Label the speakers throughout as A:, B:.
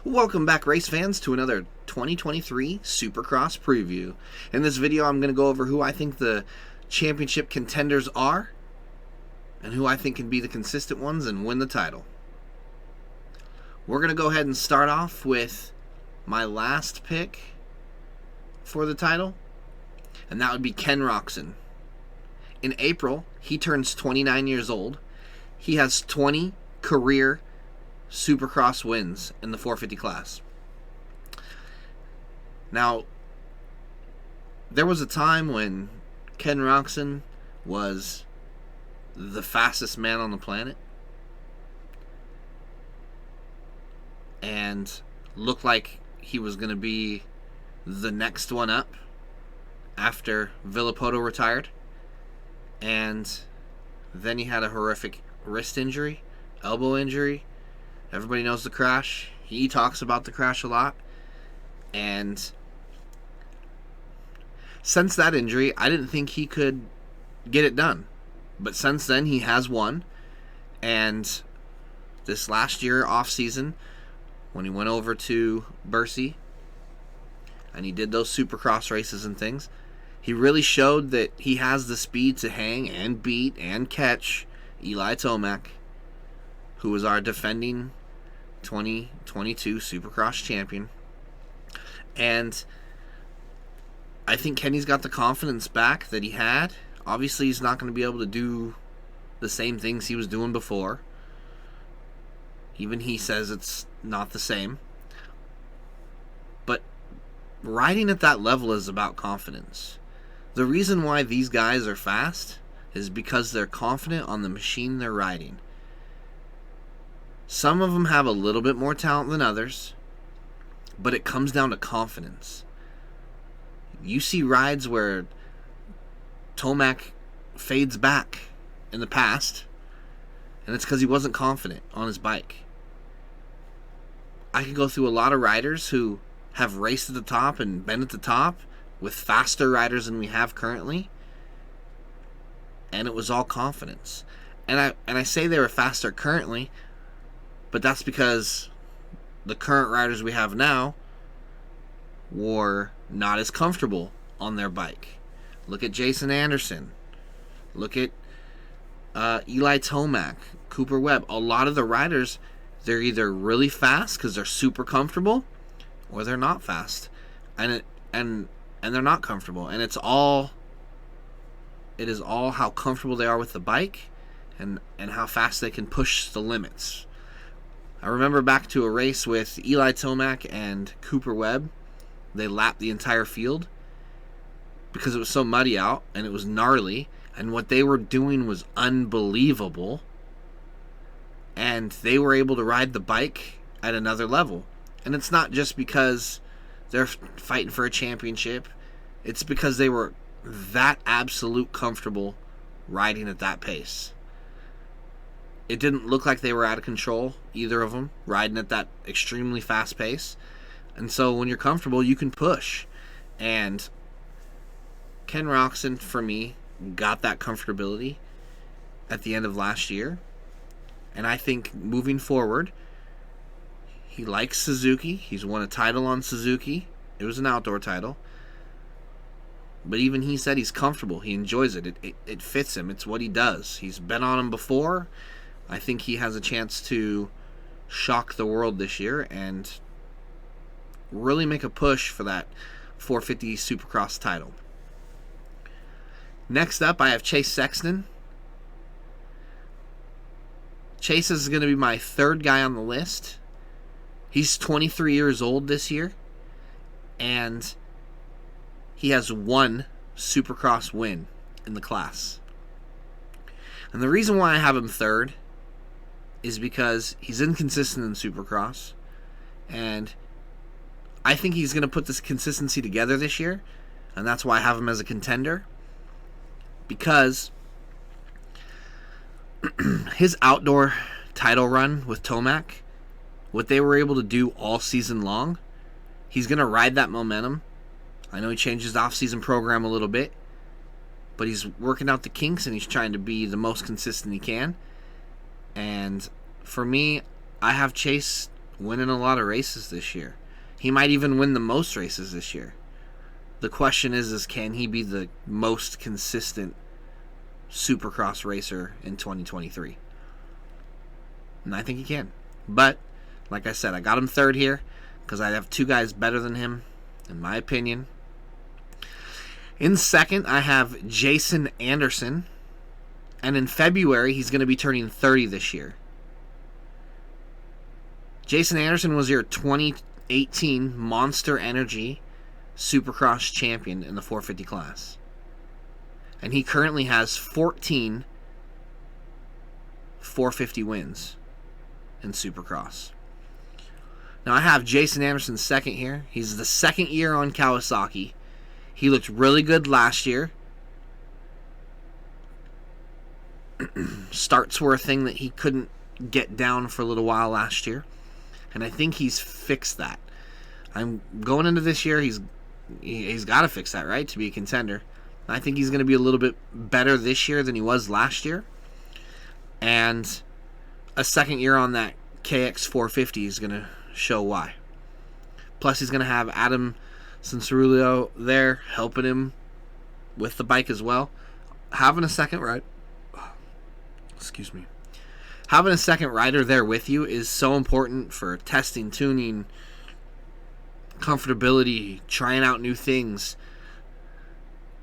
A: Welcome back, race fans, to another 2023 Supercross preview. In this video, I'm going to go over who I think the championship contenders are and who I think can be the consistent ones and win the title. We're going to go ahead and start off with my last pick for the title, and that would be Ken Roczen. In April, he turns 29 years old. He has 20 career Supercross wins in the 450 class. Now, there was a time when Ken Roczen was the fastest man on the planet and looked like he was going to be the next one up after Villapoto retired. And then he had a horrific wrist injury, elbow injury. Everybody knows the crash. He talks about the crash a lot. And since that injury, I didn't think he could get it done. But since then, he has won. And this last year, off season, when he went over to Bercy and he did those Supercross races and things, he really showed that he has the speed to hang and beat and catch Eli Tomac, who was our defending 2022 Supercross champion. And I think Kenny's got the confidence back that he had. Obviously, he's not going to be able to do the same things he was doing before. Even he says it's not the same. But riding at that level is about confidence. The reason why these guys are fast is because they're confident on the machine they're riding. Some of them have a little bit more talent than others, but it comes down to confidence. You see rides where Tomac fades back in the past, and it's because he wasn't confident on his bike. I could go through a lot of riders who have raced at the top and been at the top with faster riders than we have currently, and it was all confidence. And I say they were faster currently, but that's because the current riders we have now were not as comfortable on their bike. Look at Jason Anderson. Look at Eli Tomac, Cooper Webb. A lot of the riders, they're either really fast because they're super comfortable, or they're not fast, and they're not comfortable. And it is all how comfortable they are with the bike, and how fast they can push the limits. I remember back to a race with Eli Tomac and Cooper Webb. They lapped the entire field because it was so muddy out and it was gnarly, and what they were doing was unbelievable, and they were able to ride the bike at another level. And it's not just because they're fighting for a championship. It's because they were that absolute comfortable riding at that pace. It didn't look like they were out of control, either of them, riding at that extremely fast pace. And so when you're comfortable, you can push. And Ken Roczen, for me, got that comfortability at the end of last year. And I think moving forward, he likes Suzuki. He's won a title on Suzuki. It was an outdoor title. But even he said he's comfortable. He enjoys it. It fits him. It's what he does. He's been on them before. I think he has a chance to shock the world this year and really make a push for that 450 Supercross title. Next up, I have Chase Sexton. Chase is going to be my third guy on the list. He's 23 years old this year, and he has one Supercross win in the class. And the reason why I have him third is because he's inconsistent in Supercross, and I think he's going to put this consistency together this year, and that's why I have him as a contender, because his outdoor title run with Tomac, what they were able to do all season long, he's going to ride that momentum. I know he changed his off-season program a little bit, but he's working out the kinks and he's trying to be the most consistent he can. And for me, I have Chase winning a lot of races this year. He might even win the most races this year. The question is can he be the most consistent Supercross racer in 2023? And I think he can. But, like I said, I got him third here because I have two guys better than him, in my opinion. In second, I have Jason Anderson. And in February, he's going to be turning 30 this year. Jason Anderson was your 2018 Monster Energy Supercross champion in the 450 class. And he currently has 14 450 wins in Supercross. Now I have Jason Anderson second here. He's the second year on Kawasaki. He looked really good last year. Starts were a thing that he couldn't get down for a little while last year. And I think he's fixed that. I'm going into this year, he's got to fix that, right, to be a contender. I think he's going to be a little bit better this year than he was last year. And a second year on that KX 450 is going to show why. Plus, he's going to have Adam Cianciarulo there helping him with the bike as well. Having a second rider there with you is so important for testing, tuning, comfortability, trying out new things.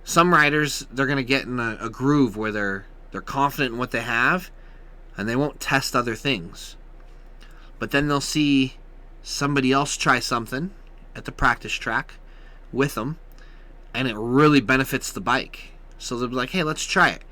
A: Some riders, they're going to get in a groove where they're confident in what they have and they won't test other things. But then they'll see somebody else try something at the practice track with them and it really benefits the bike. So they'll be like, hey, let's try it.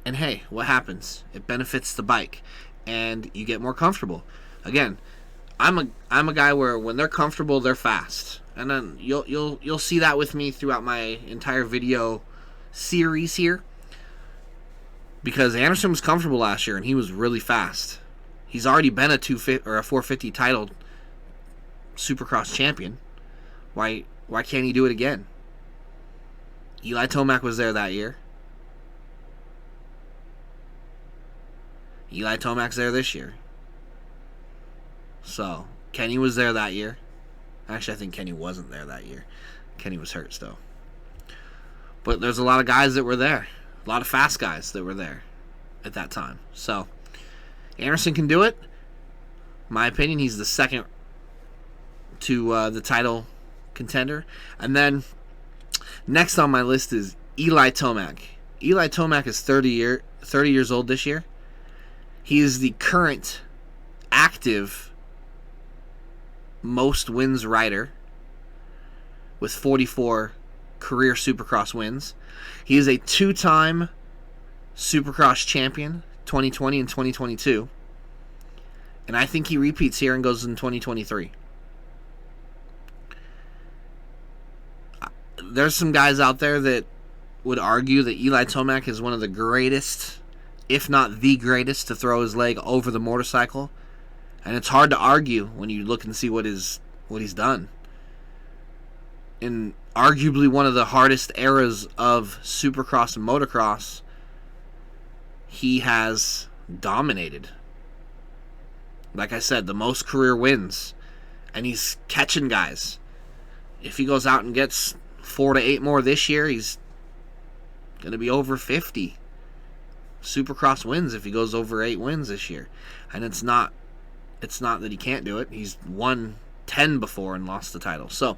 A: And hey, what happens? It benefits the bike and you get more comfortable. Again, I'm a guy where when they're comfortable, they're fast. And then you'll see that with me throughout my entire video series here. Because Anderson was comfortable last year and he was really fast. He's already been a 250 or a 450 titled Supercross champion. Why can't he do it again? Eli Tomac was there that year. Eli Tomac's there this year. So, Kenny was there that year. Actually, I think Kenny wasn't there that year. Kenny was hurt still. But there's a lot of guys that were there. A lot of fast guys that were there at that time. So, Anderson can do it. In my opinion, he's the second to the title contender. And then, next on my list is Eli Tomac. Eli Tomac is 30 years old this year. He is the current active most wins rider with 44 career Supercross wins. He is a two-time Supercross champion, 2020 and 2022. And I think he repeats here and goes in 2023. There's some guys out there that would argue that Eli Tomac is one of the greatest, if not the greatest, to throw his leg over the motorcycle. And it's hard to argue when you look and see what he's done. In arguably one of the hardest eras of Supercross and Motocross, he has dominated. Like I said, the most career wins. And he's catching guys. If he goes out and gets 4 to 8 more this year, he's going to be over 50 Supercross wins if he goes over 8 wins this year. And it's not that he can't do it. He's won 10 before and lost the title. So,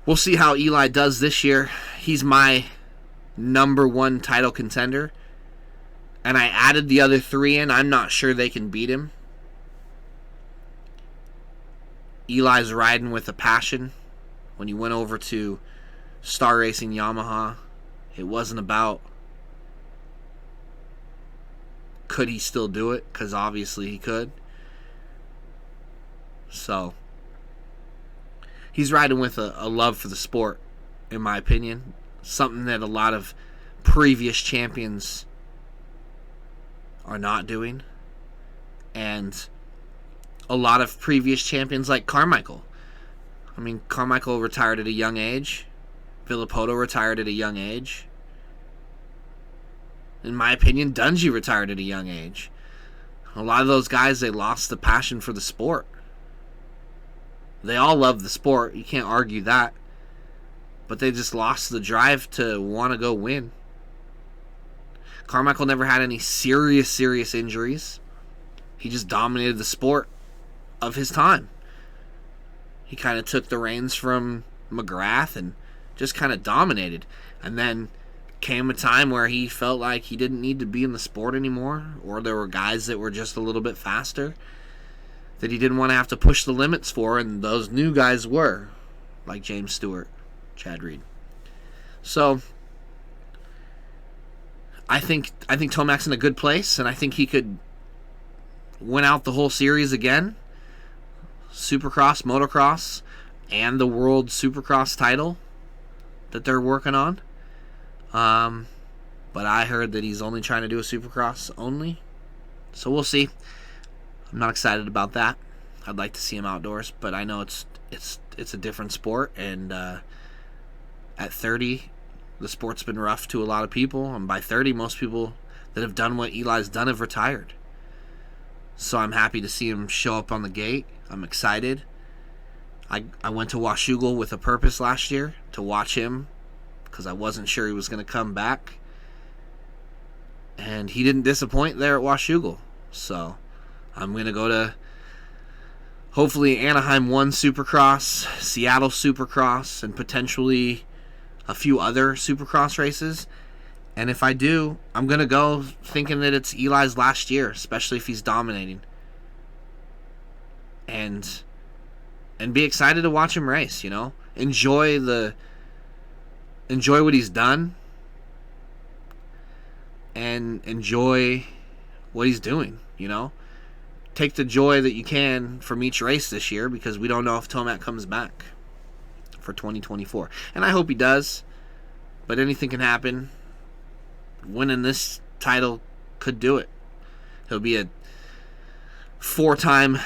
A: we'll see how Eli does this year. He's my number 1 title contender. And I added the other 3 in. I'm not sure they can beat him. Eli's riding with a passion. When he went over to Star Racing Yamaha, it wasn't about could he still do it, because obviously he could. So, he's riding with a love for the sport, in my opinion. Something that a lot of previous champions are not doing. And a lot of previous champions like Carmichael. I mean, Carmichael retired at a young age. Villopoto retired at a young age. In my opinion, Dungey retired at a young age. A lot of those guys, they lost the passion for the sport. They all love the sport. You can't argue that. But they just lost the drive to want to go win. Carmichael never had any serious injuries. He just dominated the sport of his time. He kind of took the reins from McGrath and just kind of dominated. And then came a time where he felt like he didn't need to be in the sport anymore, or there were guys that were just a little bit faster that he didn't want to have to push the limits for, and those new guys were, like James Stewart, Chad Reed. So I think Tomac's in a good place, and I think he could win out the whole series again. Supercross, Motocross, and the World Supercross title that they're working on. But I heard that he's only trying to do a Supercross only. So we'll see. I'm not excited about that. I'd like to see him outdoors, but I know it's a different sport, and at 30, the sport's been rough to a lot of people, and by 30, most people that have done what Eli's done have retired. So I'm happy to see him show up on the gate. I'm excited. I went to Washougal with a purpose last year to watch him because I wasn't sure he was going to come back. And he didn't disappoint there at Washougal. So I'm going to go to hopefully Anaheim 1 Supercross, Seattle Supercross, and potentially a few other Supercross races. And if I do, I'm going to go thinking that it's Eli's last year, especially if he's dominating. And be excited to watch him race, you know? Enjoy what he's done. And enjoy what he's doing, you know? Take the joy that you can from each race this year, because we don't know if Tomac comes back for 2024. And I hope he does, but anything can happen. Winning this title could do it. He'll be a 4-time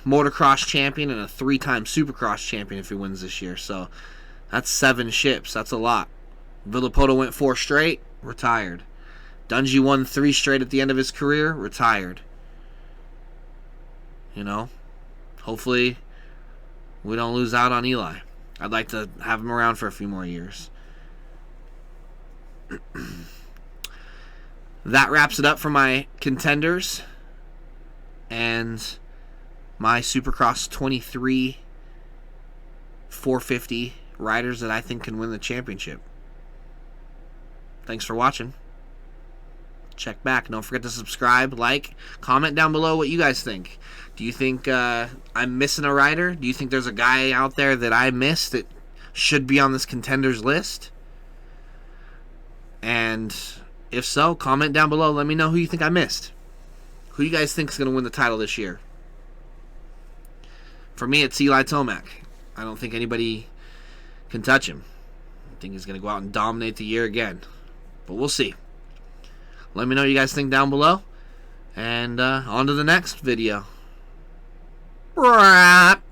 A: motocross champion and a 3-time supercross champion if he wins this year. So that's 7 ships. That's a lot. Villapoto went 4 straight, retired. Dungey won 3 straight at the end of his career, retired. You know, hopefully we don't lose out on Eli. I'd like to have him around for a few more years. That wraps it up for my contenders and my Supercross 23 450 riders that I think can win the championship. Thanks for watching. Check back. Don't forget to subscribe, like, comment down below what you guys think. Do you think I'm missing a rider? Do you think there's a guy out there that I missed that should be on this contenders list? And if so, comment down below. Let me know who you think I missed. Who you guys think is going to win the title this year? For me, it's Eli Tomac. I don't think anybody can touch him. I think he's going to go out and dominate the year again. But we'll see. Let me know what you guys think down below. And on to the next video. Wrap.